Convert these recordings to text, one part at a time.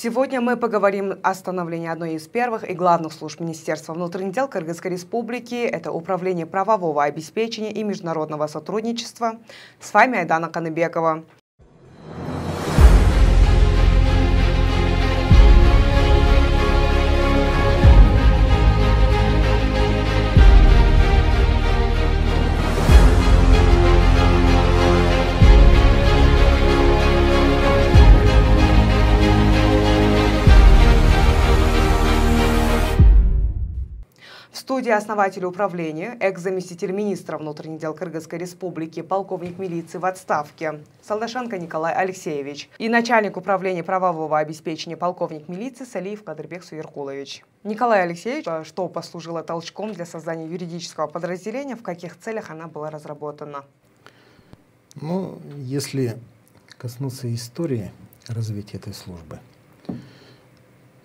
Сегодня мы поговорим о становлении одной из первых и главных служб Министерства внутренних дел Кыргызской Республики. Это Управление правового обеспечения и международного сотрудничества. С вами Айдана Каныбекова. В студии основатель управления, экс-заместитель министра внутренних дел Кыргызской Республики, полковник милиции в отставке Салдашенко Николай Алексеевич и начальник управления правового обеспечения полковник милиции Салиев Кадырбек Суеркулович. Николай Алексеевич, что послужило толчком для создания юридического подразделения, в каких целях она была разработана? Ну, если коснуться истории развития этой службы,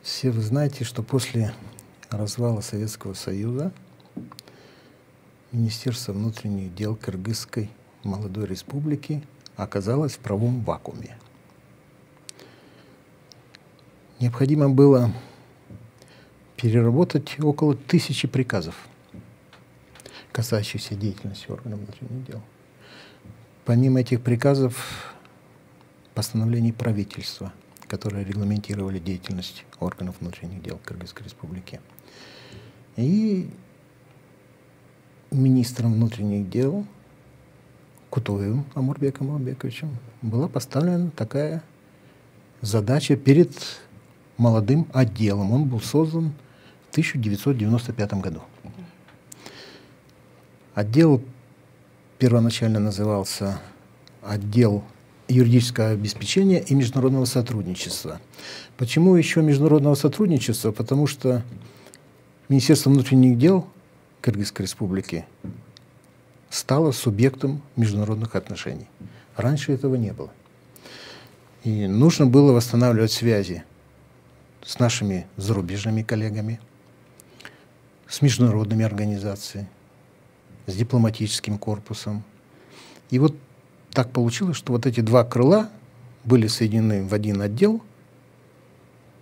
все вы знаете, что после развала Советского Союза Министерство внутренних дел Кыргызской молодой республики оказалось в правовом вакууме. Необходимо было переработать около 1000 приказов, касающихся деятельности органов внутренних дел. Помимо этих приказов, постановлений правительства, которые регламентировали деятельность органов внутренних дел Кыргызской Республики. И министром внутренних дел Кутуевым Амурбеком Амурбековичем была поставлена такая задача перед молодым отделом. Он был создан в 1995 году. Отдел первоначально назывался отдел юридического обеспечения и международного сотрудничества. Почему еще международного сотрудничества? Потому что Министерство внутренних дел Кыргызской Республики стало субъектом международных отношений. Раньше этого не было. И нужно было восстанавливать связи с нашими зарубежными коллегами, с международными организациями, с дипломатическим корпусом. И вот так получилось, что вот эти два крыла были соединены в один отдел,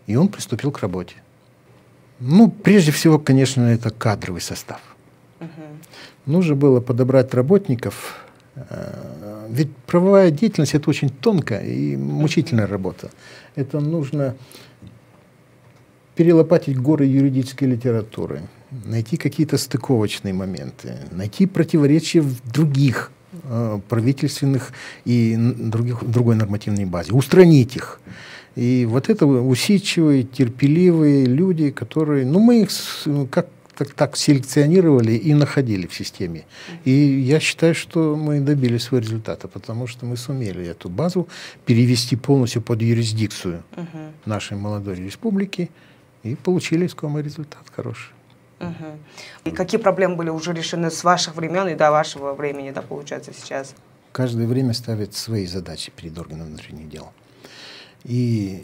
и он приступил к работе. Ну, прежде всего, конечно, это кадровый состав. Нужно было подобрать работников, ведь правовая деятельность – это очень тонкая и мучительная работа. Это нужно перелопатить горы юридической литературы, найти какие-то стыковочные моменты, найти противоречия в других правительственных и другой нормативной базе, устранить их. И вот это усидчивые, терпеливые люди, которые, ну, мы их как-то так селекционировали и находили в системе. И я считаю, что мы добились своего результата, потому что мы сумели эту базу перевести полностью под юрисдикцию нашей молодой республики и получили искомый результат хороший. И какие проблемы были уже решены с ваших времен и до вашего времени, да, получается, сейчас? Каждое время ставит свои задачи перед органом внутренних дел. И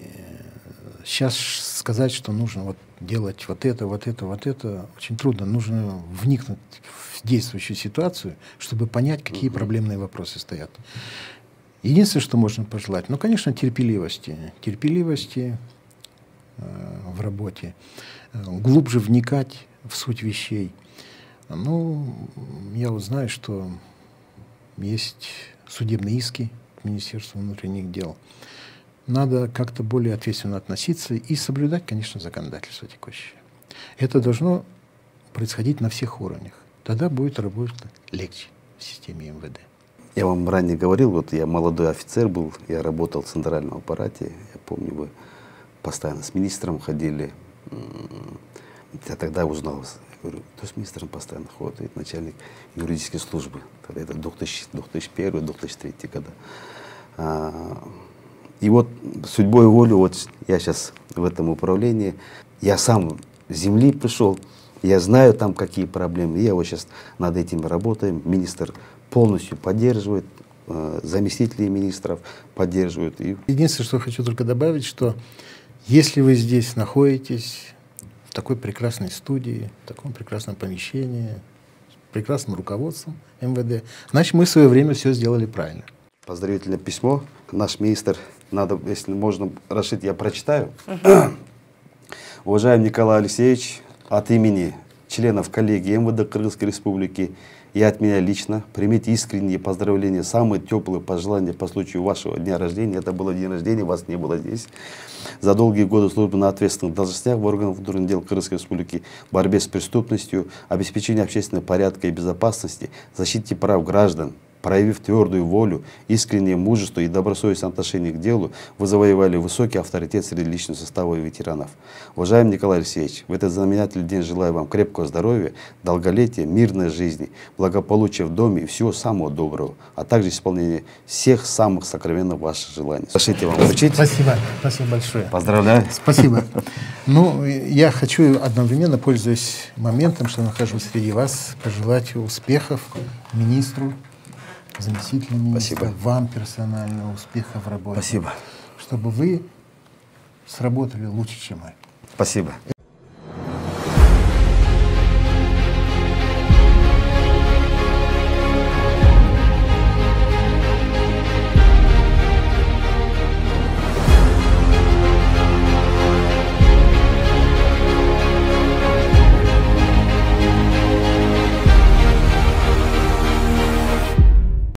сейчас сказать, что нужно вот делать вот это, очень трудно. Нужно вникнуть в действующую ситуацию, чтобы понять, какие проблемные вопросы стоят. Единственное, что можно пожелать, ну, конечно, терпеливости. Терпеливости в работе, глубже вникать в суть вещей. Ну, я вот знаю, что есть судебные иски к Министерству внутренних дел. Надо как-то более ответственно относиться и соблюдать, конечно, законодательство текущее. Это должно происходить на всех уровнях. Тогда будет работать легче в системе МВД. Я вам ранее говорил, вот я молодой офицер был, я работал в центральном аппарате. Я помню, вы постоянно с министром ходили. Я тогда узнал, говорю, кто с министром постоянно ходит, начальник юридической службы. Тогда это 2001-2003 года. И вот судьбой и волей, вот я сейчас в этом управлении, я сам с земли пришел, я знаю там какие проблемы, я вот сейчас над этим работаем, министр полностью поддерживает, заместители министров поддерживают. Единственное, что хочу только добавить, что если вы здесь находитесь, в такой прекрасной студии, в таком прекрасном помещении, с прекрасным руководством МВД, значит, мы в свое время все сделали правильно. поздравительное письмо. Наш министр, надо, если можно расшить, я прочитаю. Уважаемый Николай Алексеевич, от имени членов коллегии МВД Кыргызской Республики и от меня лично примите искренние поздравления, самые теплые пожелания по случаю вашего дня рождения. Это было день рождения, вас не было здесь. За долгие годы службы на ответственных должностях в органах внутренних дел Кыргызской Республики, борьбе с преступностью, обеспечении общественного порядка и безопасности, защите прав граждан, проявив твердую волю, искреннее мужество и добросовестное отношение к делу, вы завоевали высокий авторитет среди личного состава и ветеранов. Уважаемый Николай Алексеевич, в этот знаменательный день желаю вам крепкого здоровья, долголетия, мирной жизни, благополучия в доме и всего самого доброго, а также исполнения всех самых сокровенных ваших желаний. Разрешите вам вручить. Спасибо, спасибо большое. Поздравляю. Спасибо. Ну, я хочу одновременно, пользуясь моментом, что нахожусь среди вас, пожелать успехов министру, заместителю министра, Спасибо. вам персонально, успехов в работе. Спасибо. Чтобы вы сработали лучше, чем мы. Спасибо.